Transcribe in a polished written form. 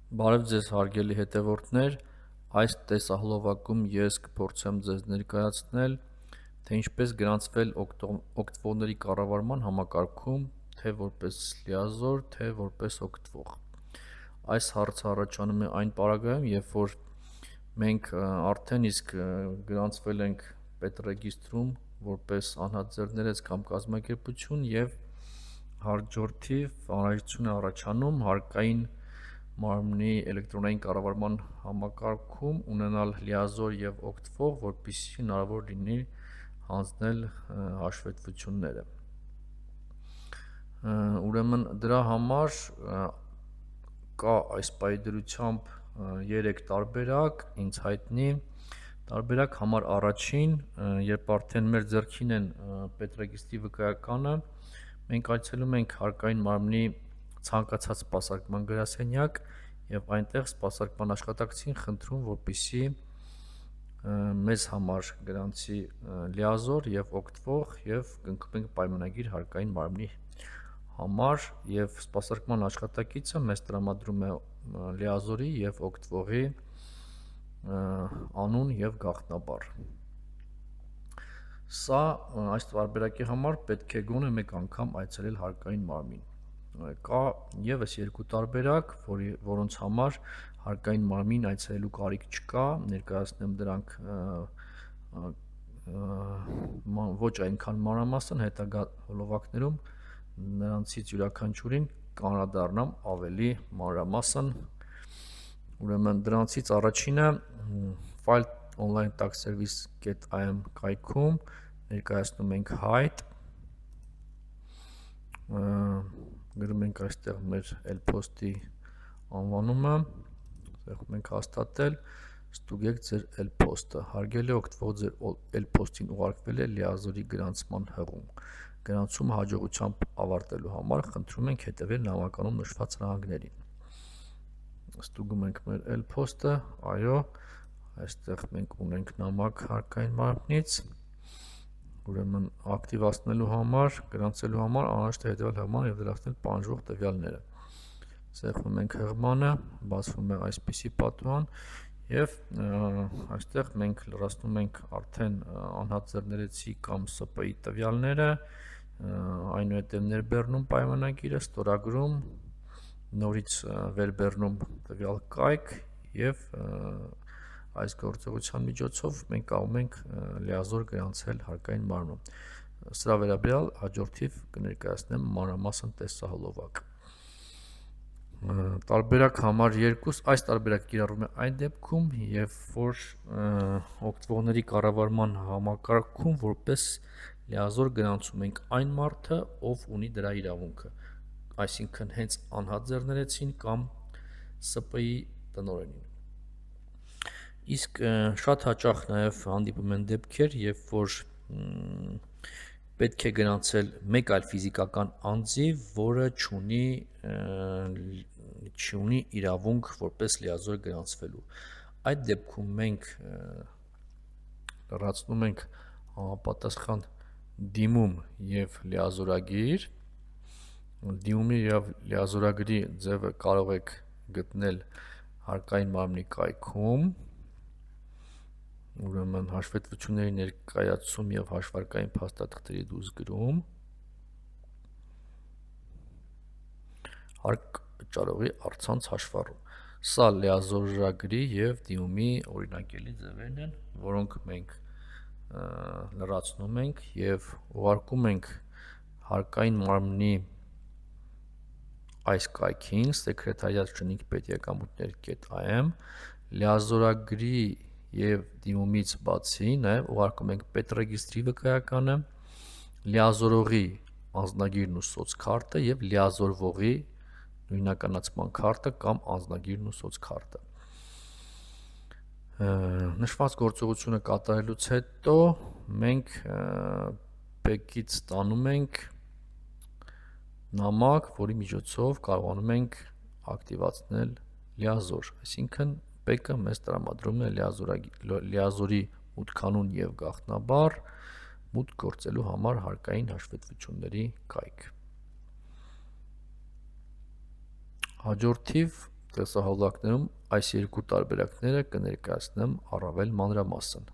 Բարև ձեզ հարգելի հետևորդներ, այս տեսահոլովակում ես կփորձեմ ձեզ ներկայացնել, թե ինչպես գրանցվել օգտվողների կառավարման համակարգում, թե որպես լիազոր, թե որպես օգտվող։ Այս հարցը առաջանում է այն պարագայում, երբ որ մենք արդեն իսկ գրանցվել ենք պետռեգիստրում որպես անհատձեռներեց կամ կազմակերպություն եւ հաջորդիվ անհրաժեշտություն է առաջանում հարկային մարմնի էլեկտրոնային կառավարման համակարգում ունենալ լիազոր եւ օգտվող, որպեսզի հնարավոր լինի հանձնել հաշվետվությունները։ Ուրեմն դրա համար կա այս պայդրությամբ 3 տարբերակ ինձ հայտնի։ Տարբերակ համար առաջին, երբ արդեն մեր ձեռքին են պետռեգիստրի վկայականը, մենք այցելում ենք հարկային մարմնի ցանկացած սպասարկման գրասենյակ եւ այնտեղ սպասարկման աշխատակցին խնդրում, որպեսզի մեզ համար գրանցի լիազոր եւ օգտվող եւ կնքում ենք պայմանագիր հարկային մարմնի համար եւ սպասարկման աշխատակիցը մեզ տրամադրում է լիազորի եւ օգտվողի անուն եւ գաղտնաբառ։ Սա այս տարբերակի համար պետք է գոնե մեկ անգամ այցելել հարկային մարմին։ Կա եւս 2 տարբերակ, որոնց համար հարկային մարմին այցելելու կարիք չկա, ներկայացնեմ դրանք ոչ այնքան մանրամասն, հետագա հոլովակներում նրանցից յուրաքանչյուրին կանրադառնամ ավելի մանրամասն։ Ուրեմն դրանցից առաջինը file online tax service.am կայքում ներկայացնում ենք հայտ, գրում ենք այստեղ մեր L-post-ի անվանումը, ասում ենք հաստատել, ստուգեք ձեր L-post-ը, հարգելի օգտվող ձեր L-post-ին ուղարկվել է լիազորի գրանցման հղում։ Գրանցումը հաջողությամբ ավարտելու համար խնդրում ենք հետևել նամականում նշված սրահանգներին։ Ստուգում ենք մեր L-post-ը, այո, այստեղ մենք ունենք նամակ հարկային մարմնից, ուրեմն ակտիվացնելու համար, գրանցելու համար անհրաժեշտ է հետևել հղմանը եւ դրախտել պահանջվող տվյալները։ Սեղմում ենք հղմանը, բացվում է այսպիսի պատուհան եւ այստեղ մենք լրացնում ենք արդեն անհատձեռներեցի կամ ՍՊ-ի տվյալները, այնուհետև ներբեռնում պայմանագիրը, ստորագրում, նորից վերբեռնում տվյալ կայք եւ այս գործողության միջոցով մենք կարող ենք լիազոր գրանցել հարկային մարմնում։ Սրա վերաբերյալ հաջորդիվ կներկայացնեմ մանրամասն տեսահոլովակ։ Տարբերակ համար 2, այս տարբերակը կիրառվում է այն դեպքում, երբ որ օգտվողների կառավարման համակարգում որպես լիազոր գրանցում ենք այն մարդը, ով ունի դրա իրավունքը, այսինքն հենց անհատձեռներեցին կամ ՍՊ-ի տնօրենին։ Իսկ շատ հաճախ նաև հանդիպում են դեպքեր, երբ որ պետք է գրանցել մեկ այլ ֆիզիկական անձի, որը չունի իրավունք որպես լիազոր գրանցվելու։ Այդ դեպքում մենք լրացնում ենք համապատասխան դիմում եւ լիազորագիր։ Դիմումի եւ լիազորագրի ձևը կարող եք գտնել հարկային մարմնի կայքում, ուրեմն հաշվետվությունների ներկայացում եւ հաշվարկային փաստաթղթերի դուսգրում, հարկ վճարողի առցանց հաշվառում։ Սա լիազորագրի եւ դիմումի օրինակելի ձևերն են, որոնք մենք լրացնում ենք եւ ուղարկում ենք հարկային մարմնի այս կայքին secretariat.պետեկամուտներ.am լիազորագրի եւ դիմումից բացի նաեւ ուղարկում ենք պետռեգիստրի վկայականը, լիազորողի անձնագիրն ու սոցքարտը եւ լիազորվողի նույնականացման քարտը կամ անձնագիրն ու սոցքարտը։ Նշված գործողությունը կատարելուց հետո մենք բեկից ստանում ենք նամակ, որի միջոցով կարողանում ենք ակտիվացնել լիազոր, այսինքն բեկը մեզ տրամադրում է լիազորի մուտքանուն եւ գաղտնաբառ մուտք գործելու համար հարկային հաշվետվությունների կայք։ Հաջորդիվ Տեսահոլովակներում այս երկու տարբերակները կներկայացնեմ առավել մանրամասն։